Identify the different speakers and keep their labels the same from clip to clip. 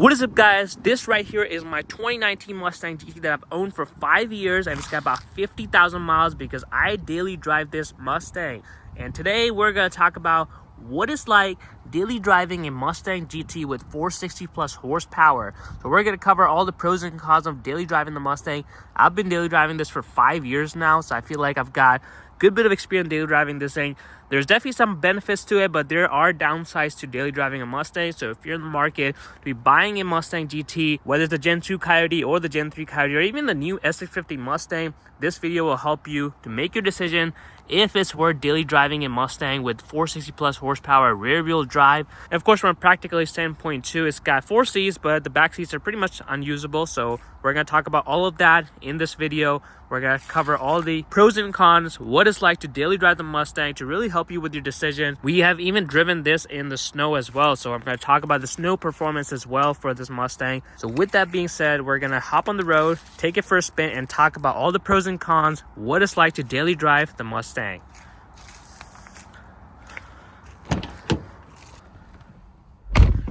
Speaker 1: What is up, guys? This right here is my 2019 Mustang GT that I've owned for 5 years. I've just got about 50,000 miles because I daily drive this Mustang. And today we're going to talk about what it's like daily driving a Mustang GT with 460 plus horsepower. So we're going to cover all the pros and cons of daily driving the Mustang. I've been daily driving this for 5 years now, so I feel like I've got good bit of experience daily driving this thing. There's definitely some benefits to it, but there are downsides to daily driving a Mustang. So if you're in the market to be buying a Mustang GT, whether it's the Gen 2 Coyote or the Gen 3 Coyote or even the new S650 Mustang, this video will help you to make your decision if it's worth daily driving a Mustang with 460 plus horsepower, rear wheel drive. And of course, from a practicality standpoint too, it's got 4 seats, but the back seats are pretty much unusable. So we're going to talk about all of that in this video. We're going to cover all the pros and cons, what it's like to daily drive the Mustang to really help you with your decision. We have even driven this in the snow as well. So I'm going to talk about the snow performance as well for this Mustang. So with that being said, we're going to hop on the road, take it for a spin, and talk about all the pros and cons, what it's like to daily drive the Mustang.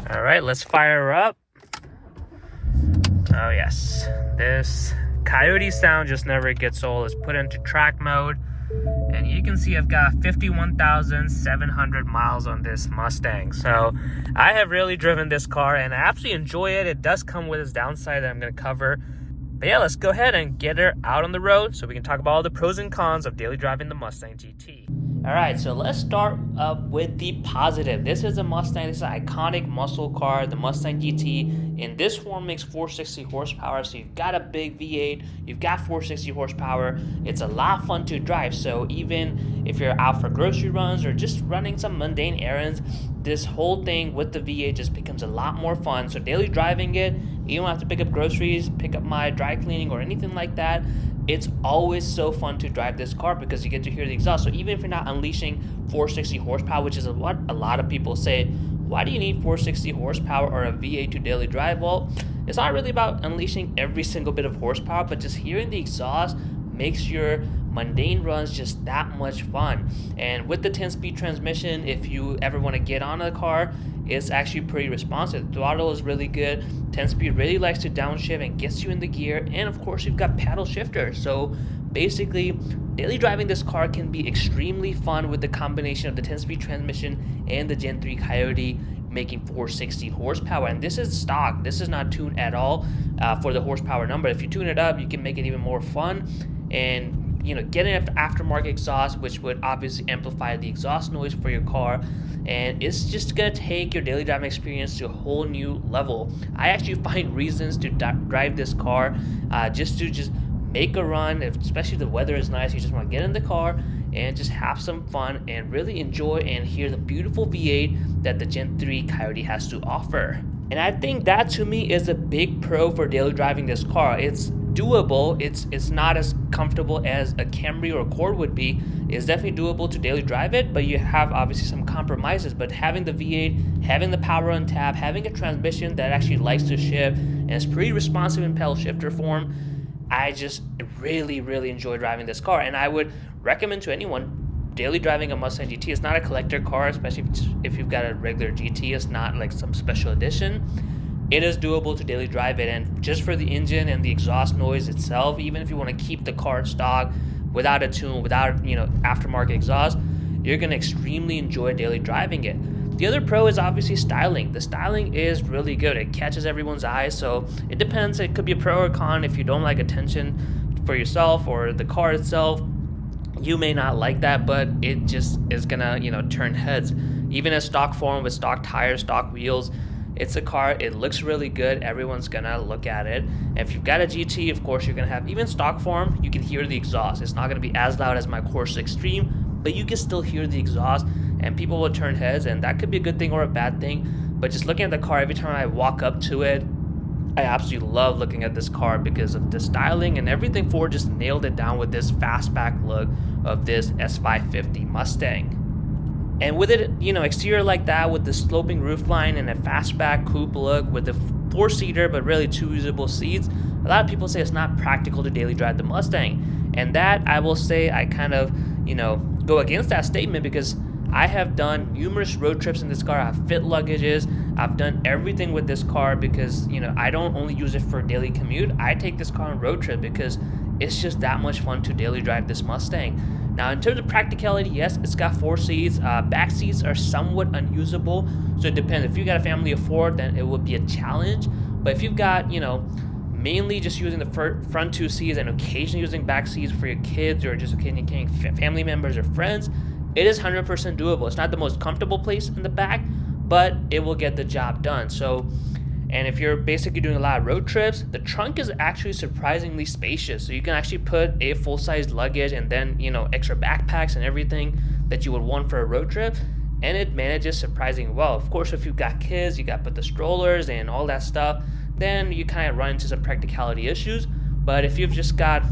Speaker 1: All right, let's fire her up. Oh yes, this Coyote sound just never gets old. Let's put it into track mode, and you can see I've got 51,700 miles on this Mustang. So I have really driven this car and I absolutely enjoy it. It does come with its downside that I'm going to cover. But yeah, let's go ahead and get her out on the road so we can talk about all the pros and cons of daily driving the Mustang GT. All right, so let's start up with the positive. This is a Mustang. This is an iconic muscle car, the Mustang GT. In this form, makes 460 horsepower. So you've got a big V8, you've got 460 horsepower. It's a lot of fun to drive. So even if you're out for grocery runs or just running some mundane errands, this whole thing with the V8 just becomes a lot more fun. So daily driving it, you don't have to pick up groceries, pick up my dry cleaning or anything like that. It's always so fun to drive this car because you get to hear the exhaust. So even if you're not unleashing 460 horsepower, which is what a lot of people say, why do you need 460 horsepower or a V8 to daily drive? Well, it's not really about unleashing every single bit of horsepower, but just hearing the exhaust makes your mundane runs just that much fun. And with the 10-speed transmission, if you ever want to get on a car, it's actually pretty responsive. The throttle is really good. 10-speed really likes to downshift and gets you in the gear. And of course, you've got paddle shifter. So basically, daily driving this car can be extremely fun with the combination of the 10-speed transmission and the Gen 3 Coyote making 460 horsepower. And this is stock. This is not tuned at all for the horsepower number. If you tune it up, you can make it even more fun. And get an aftermarket exhaust, which would obviously amplify the exhaust noise for your car, and it's just gonna take your daily driving experience to a whole new level. I actually find reasons to drive this car just to make a run, especially if the weather is nice. You just want to get in the car and just have some fun and really enjoy and hear the beautiful V8 that the Gen 3 Coyote has to offer. And I think that to me is a big pro for daily driving this car. It's doable. It's not as comfortable as a Camry or Accord would be. It's definitely doable to daily drive it, but you have obviously some compromises. But having the V8, having the power on tap, having a transmission that actually likes to shift and is pretty responsive in pedal shifter form, I just really enjoy driving this car. And I would recommend to anyone daily driving a Mustang GT. It's not a collector car, especially if you've got a regular GT. It's not like some special edition. It is doable to daily drive it, and just for the engine and the exhaust noise itself, even if you want to keep the car stock without a tune, without aftermarket exhaust, you're going to extremely enjoy daily driving it. The other pro is obviously styling. The styling is really good. It catches everyone's eyes, so it depends. It could be a pro or con. If you don't like attention for yourself or the car itself, you may not like that, but it just is gonna turn heads. Even in stock form with stock tires, stock wheels, it's a car. It looks really good. Everyone's gonna look at it. And if you've got a GT, of course, you're gonna have, even stock form, you can hear the exhaust. It's not gonna be as loud as my Corsa Extreme, but you can still hear the exhaust, and people will turn heads, and that could be a good thing or a bad thing. But just looking at the car, every time I walk up to it, I absolutely love looking at this car because of the styling, and everything Ford just nailed it down with this fastback look of this S550 Mustang. And with it, exterior like that, with the sloping roofline and a fastback coupe look with the 4-seater, but really 2 usable seats, a lot of people say it's not practical to daily drive the Mustang. And that, I will say, I kind of, go against that statement because I have done numerous road trips in this car. I've fit luggages. I've done everything with this car because, I don't only use it for daily commute. I take this car on road trip because it's just that much fun to daily drive this Mustang. Now, in terms of practicality, yes, it's got 4 seats. Back seats are somewhat unusable, so it depends. If you got a family of 4, then it would be a challenge. But if you've got, mainly just using the front 2 seats and occasionally using back seats for your kids or just occasionally carrying family members or friends, it is 100% doable. It's not the most comfortable place in the back, but it will get the job done. So, and if you're basically doing a lot of road trips, the trunk is actually surprisingly spacious. So you can actually put a full-size luggage and then, extra backpacks and everything that you would want for a road trip. And it manages surprisingly well. Of course, if you've got kids, you got to put the strollers and all that stuff, then you kind of run into some practicality issues. But if you've just got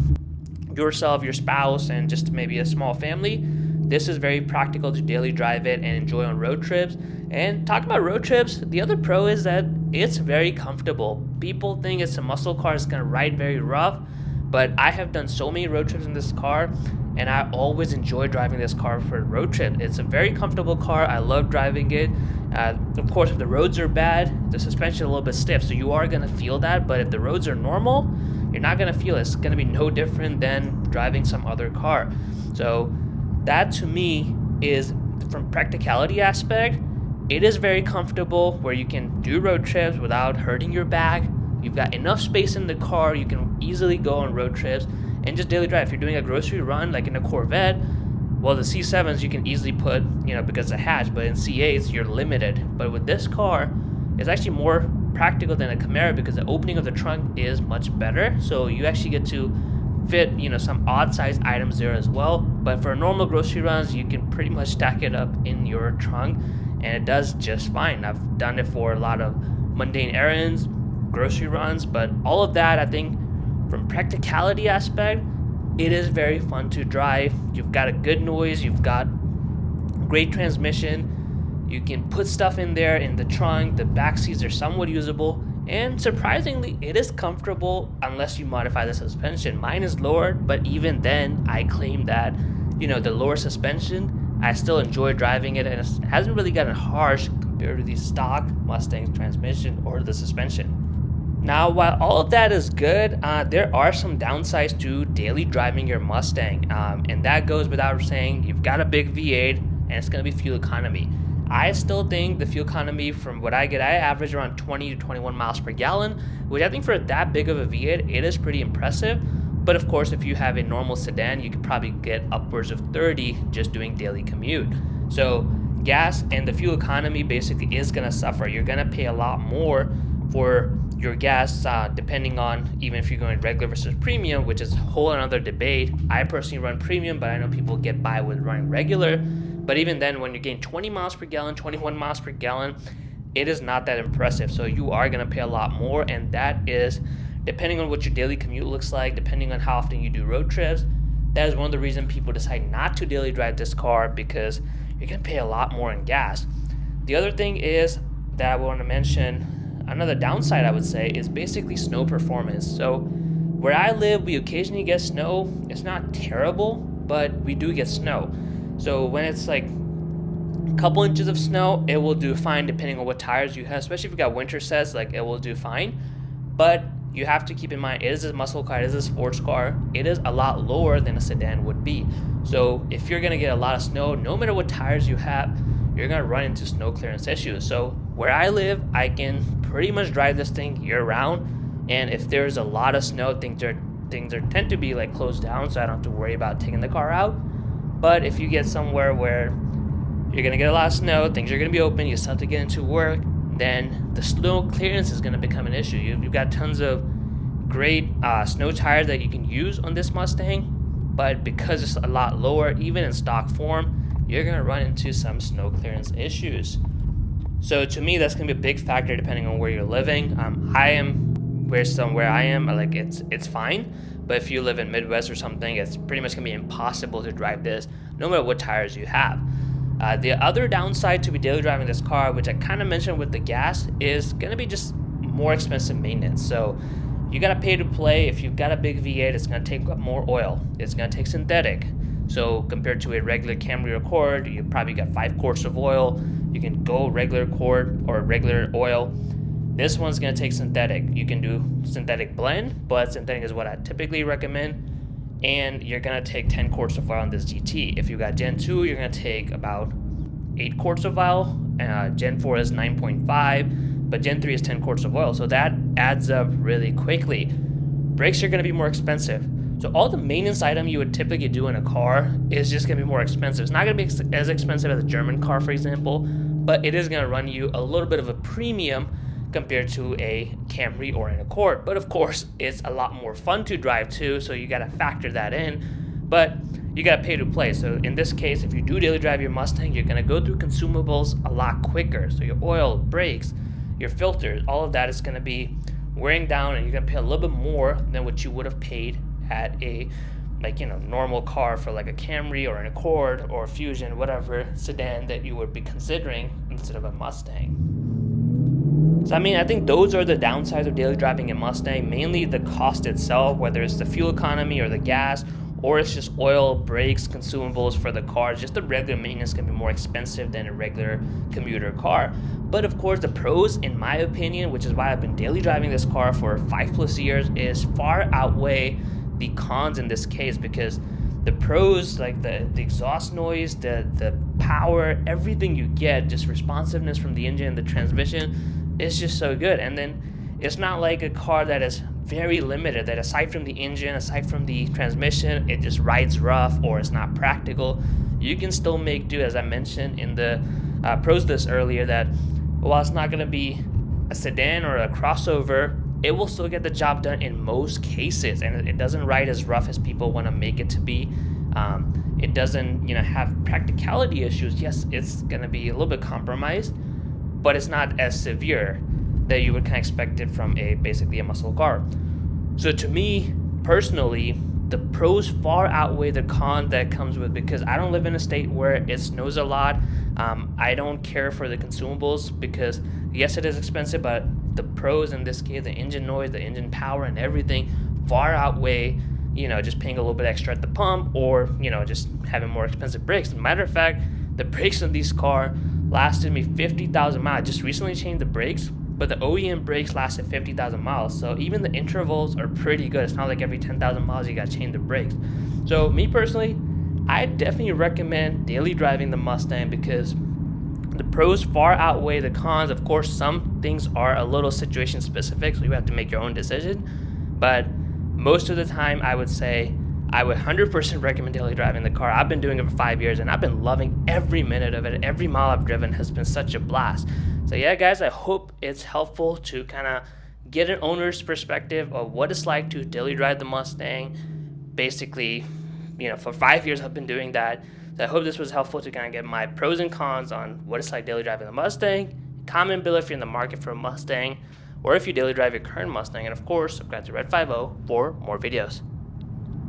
Speaker 1: yourself, your spouse, and just maybe a small family, this is very practical to daily drive it and enjoy on road trips. And talking about road trips, the other pro is that it's very comfortable. People think it's a muscle car, it's going to ride very rough, but I have done so many road trips in this car, and I always enjoy driving this car for a road trip. It's a very comfortable car. I love driving it. Of course, if the roads are bad, the suspension is a little bit stiff, so you are going to feel that. But if the roads are normal, you're not going to feel it. It's going to be no different than driving some other car. So that to me is, from practicality aspect, it is very comfortable where you can do road trips without hurting your back. You've got enough space in the car. You can easily go on road trips and just daily drive. If you're doing a grocery run like in a Corvette, well, the C7s you can easily put, because the hatch, but in C8s you're limited. But with this car, it's actually more practical than a Camaro because the opening of the trunk is much better. So you actually get to fit, some odd size items there as well. But for normal grocery runs, you can pretty much stack it up in your trunk, and it does just fine. I've done it for a lot of mundane errands, grocery runs, but all of that, I think, from practicality aspect, it is very fun to drive. You've got a good noise, you've got great transmission, you can put stuff in there in the trunk, the back seats are somewhat usable, and surprisingly, it is comfortable unless you modify the suspension. Mine is lowered, but even then, I claim that, the lower suspension, I still enjoy driving it, and it hasn't really gotten harsh compared to the stock Mustang transmission or the suspension. Now, while all of that is good, there are some downsides to daily driving your Mustang, and that goes without saying. You've got a big V8, and it's going to be fuel economy. I still think the fuel economy from what I average around 20 to 21 miles per gallon, which I think for that big of a V8, it is pretty impressive. But of course, if you have a normal sedan, you could probably get upwards of 30 just doing daily commute. So gas and the fuel economy basically is going to suffer. You're going to pay a lot more for your gas, depending on even if you're going regular versus premium, which is a whole another debate. I personally run premium, but I know people get by with running regular. But even then, when you're getting 20 miles per gallon, 21 miles per gallon, it is not that impressive. So you are going to pay a lot more, and that is depending on what your daily commute looks like, depending on how often you do road trips. That is one of the reasons people decide not to daily drive this car, because you're going to pay a lot more in gas. The other thing is that I want to mention, another downside I would say, is basically snow performance. So where I live, we occasionally get snow. It's not terrible, but we do get snow. So when it's like a couple inches of snow, it will do fine depending on what tires you have, especially if you got winter sets, like it will do fine. But you have to keep in mind, it is a muscle car, it is a sports car, it is a lot lower than a sedan would be. So if you're gonna get a lot of snow, no matter what tires you have, you're gonna run into snow clearance issues. So where I live, I can pretty much drive this thing year round, and if there's a lot of snow, things tend to be like closed down, so I don't have to worry about taking the car out. But if you get somewhere where you're gonna get a lot of snow, things are gonna be open, you still have to get into work, then the snow clearance is gonna become an issue. You've got tons of great snow tires that you can use on this Mustang, but because it's a lot lower, even in stock form, you're gonna run into some snow clearance issues. So to me, that's gonna be a big factor depending on where you're living. I am where I am, like it's fine. But if you live in Midwest or something, it's pretty much gonna be impossible to drive this, no matter what tires you have. The other downside to be daily driving this car, which I kind of mentioned with the gas, is gonna be just more expensive maintenance. So you gotta pay to play. If you've got a big V8, it's gonna take up more oil. It's gonna take synthetic. So compared to a regular Camry or Accord, you probably got 5 quarts of oil. You can go regular quart or regular oil. This one's gonna take synthetic. You can do synthetic blend, but synthetic is what I typically recommend. And you're gonna take 10 quarts of oil on this GT. If you got Gen 2, you're gonna take about 8 quarts of oil. Gen 4 is 9.5, but Gen 3 is 10 quarts of oil. So that adds up really quickly. Brakes are gonna be more expensive. So all the maintenance item you would typically do in a car is just gonna be more expensive. It's not gonna be as expensive as a German car, for example, but it is gonna run you a little bit of a premium compared to a Camry or an Accord. But of course, it's a lot more fun to drive too, so you gotta factor that in. But you gotta pay to play. So in this case, if you do daily drive your Mustang, you're gonna go through consumables a lot quicker. So your oil, brakes, your filters, all of that is gonna be wearing down, and you're gonna pay a little bit more than what you would have paid at a normal car for like a Camry or an Accord or a Fusion, whatever sedan that you would be considering instead of a Mustang. So I mean, I think those are the downsides of daily driving a Mustang, mainly the cost itself, whether it's the fuel economy or the gas, or it's just oil, brakes, consumables for the car. Just the regular maintenance can be more expensive than a regular commuter car. But of course, the pros, in my opinion, which is why I've been daily driving this car for 5+ years, is far outweigh the cons in this case, because the pros, like the exhaust noise, the power, everything you get, just responsiveness from the engine and the transmission, is just so good. And then it's not like a car that is very limited, that aside from the engine, aside from the transmission, it just rides rough or it's not practical. You can still make do, as I mentioned in the pros list earlier, that while it's not going to be a sedan or a crossover, it will still get the job done in most cases, and it doesn't ride as rough as people want to make it to be. It doesn't have practicality issues. Yes, it's going to be a little bit compromised, but it's not as severe that you would kind of expect it from basically a muscle car. So to me personally, the pros far outweigh the con that comes with, because I don't live in a state where it snows a lot. I don't care for the consumables, because yes, it is expensive, but the pros in this case, the engine noise, the engine power, and everything far outweigh just paying a little bit extra at the pump, or just having more expensive brakes. As a matter of fact, the brakes on this car lasted me 50,000 miles. I just recently changed the brakes, but the OEM brakes lasted 50,000 miles. So even the intervals are pretty good. It's not like every 10,000 miles you got to change the brakes. So me personally, I definitely recommend daily driving the Mustang, because the pros far outweigh the cons. Of course, some things are a little situation specific, so you have to make your own decision. But most of the time, I would say I would 100% recommend daily driving the car. I've been doing it for 5 years, and I've been loving every minute of it. Every mile I've driven has been such a blast. So yeah, guys, I hope it's helpful to kind of get an owner's perspective of what it's like to daily drive the Mustang. Basically, for 5 years I've been doing that. So I hope this was helpful to kind of get my pros and cons on what it's like daily driving the Mustang. Comment below if you're in the market for a Mustang, or if you daily drive your current Mustang. And of course, subscribe to Red 50 for more videos.